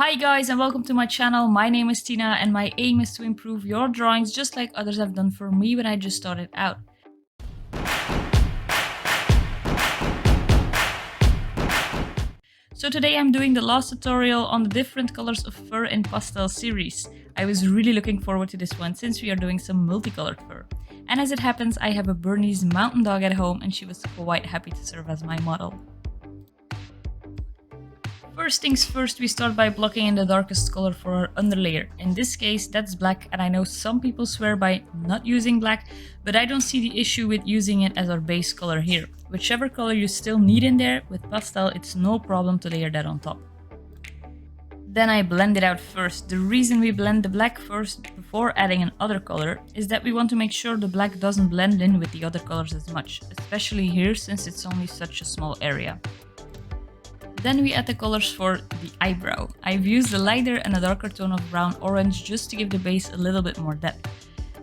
Hi guys and welcome to my channel. My name is Tina and my aim is to improve your drawings just like others have done for me when I just started out. So today I'm doing the last tutorial on the different colors of fur in pastel series. I was really looking forward to this one since we are doing some multicolored fur. And as it happens, I have a Bernese mountain dog at home and she was quite happy to serve as my model. First things first, we start by blocking in the darkest color for our underlayer. In this case, that's black, and I know some people swear by not using black, but I don't see the issue with using it as our base color here. Whichever color you still need in there, with pastel it's no problem to layer that on top. Then I blend it out first. The reason we blend the black first before adding another color is that we want to make sure the black doesn't blend in with the other colors as much, especially here since it's only such a small area. Then we add the colors for the eyebrow. I've used a lighter and a darker tone of brown orange just to give the base a little bit more depth.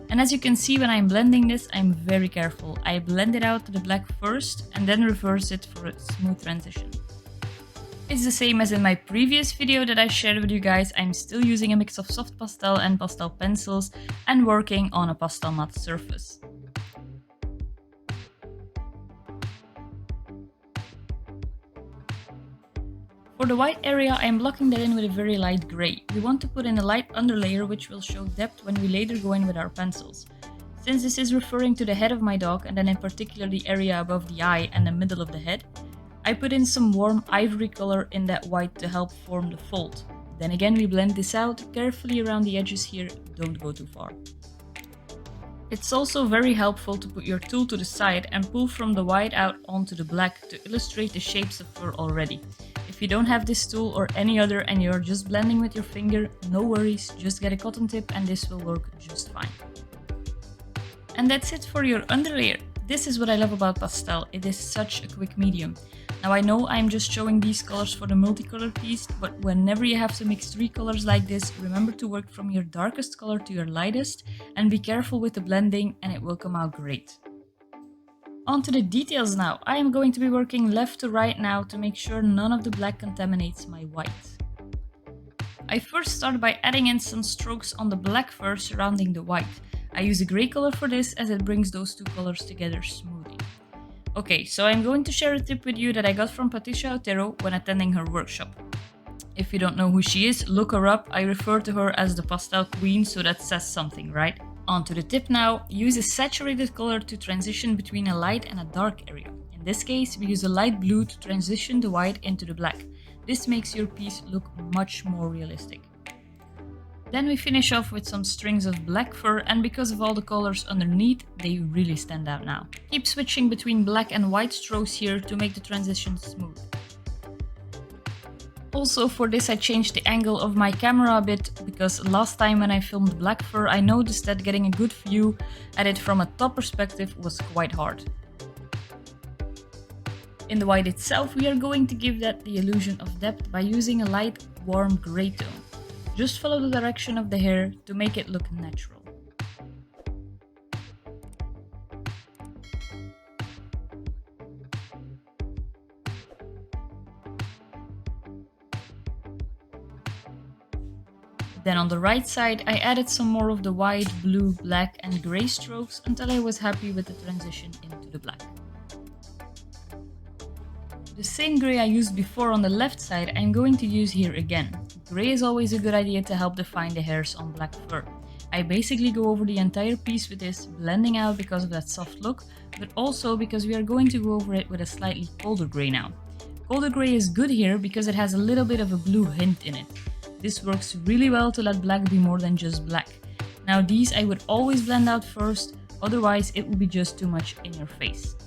And as you can see when I'm blending this, I'm very careful. I blend it out to the black first and then reverse it for a smooth transition. It's the same as in my previous video that I shared with you guys. I'm still using a mix of soft pastel and pastel pencils and working on a pastel matte surface. For the white area, I am blocking that in with a very light grey. We want to put in a light underlayer which will show depth when we later go in with our pencils. Since this is referring to the head of my dog and then in particular the area above the eye and the middle of the head, I put in some warm ivory color in that white to help form the fold. Then again we blend this out carefully around the edges here, don't go too far. It's also very helpful to put your tool to the side and pull from the white out onto the black to illustrate the shapes of fur already. If you don't have this tool or any other and you're just blending with your finger, no worries, just get a cotton tip and this will work just fine. And that's it for your underlayer. This is what I love about pastel, it is such a quick medium. Now I know I'm just showing these colors for the multicolor piece, but whenever you have to mix 3 colors like this, remember to work from your darkest color to your lightest and be careful with the blending and it will come out great. On to the details now. I am going to be working left to right now to make sure none of the black contaminates my white. I first start by adding in some strokes on the black fur surrounding the white. I use a grey color for this as it brings those two colors together smoothly. Okay, so I'm going to share a tip with you that I got from Patricia Otero when attending her workshop. If you don't know who she is, look her up. I refer to her as the pastel queen, so that says something, right? On to the tip now. Use a saturated color to transition between a light and a dark area. In this case, we use a light blue to transition the white into the black. This makes your piece look much more realistic. Then we finish off with some strings of black fur, and because of all the colors underneath, they really stand out now. Keep switching between black and white strokes here to make the transition smooth. Also for this I changed the angle of my camera a bit, because last time when I filmed black fur I noticed that getting a good view at it from a top perspective was quite hard. In the white itself we are going to give that the illusion of depth by using a light warm grey tone. Just follow the direction of the hair to make it look natural. Then on the right side I added some more of the white, blue, black and grey strokes until I was happy with the transition into the black. The same grey I used before on the left side I'm going to use here again. Grey is always a good idea to help define the hairs on black fur. I basically go over the entire piece with this, blending out because of that soft look, but also because we are going to go over it with a slightly colder grey now. Colder grey is good here because it has a little bit of a blue hint in it. This works really well to let black be more than just black. Now these I would always blend out first, otherwise it would be just too much in your face.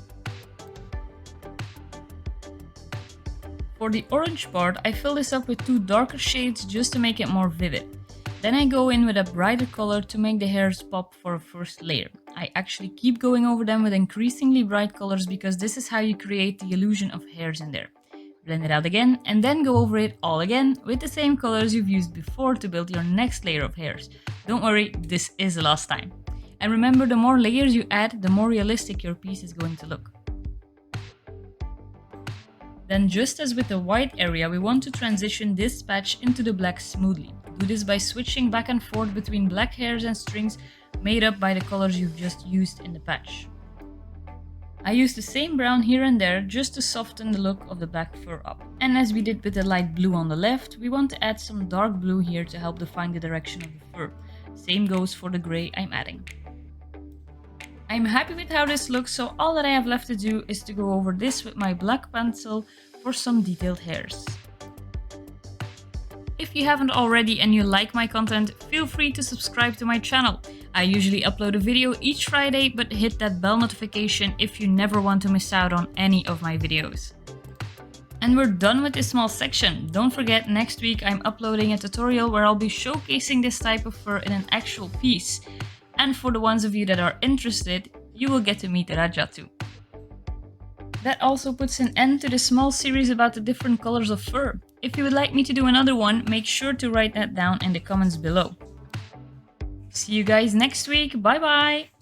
For the orange part, I fill this up with 2 darker shades just to make it more vivid. Then I go in with a brighter color to make the hairs pop for a first layer. I actually keep going over them with increasingly bright colors because this is how you create the illusion of hairs in there. Blend it out again and then go over it all again with the same colors you've used before to build your next layer of hairs. Don't worry, this is the last time. And remember, the more layers you add, the more realistic your piece is going to look. Then just as with the white area, we want to transition this patch into the black smoothly. Do this by switching back and forth between black hairs and strings made up by the colors you've just used in the patch. I used the same brown here and there just to soften the look of the black fur up. And as we did with the light blue on the left, we want to add some dark blue here to help define the direction of the fur. Same goes for the grey I'm adding. I'm happy with how this looks, so all that I have left to do is to go over this with my black pencil for some detailed hairs. If you haven't already and you like my content, feel free to subscribe to my channel. I usually upload a video each Friday, but hit that bell notification if you never want to miss out on any of my videos. And we're done with this small section. Don't forget, next week I'm uploading a tutorial where I'll be showcasing this type of fur in an actual piece. And for the ones of you that are interested, you will get to meet Raja too. That also puts an end to the small series about the different colors of fur. If you would like me to do another one, make sure to write that down in the comments below. See you guys next week. Bye bye!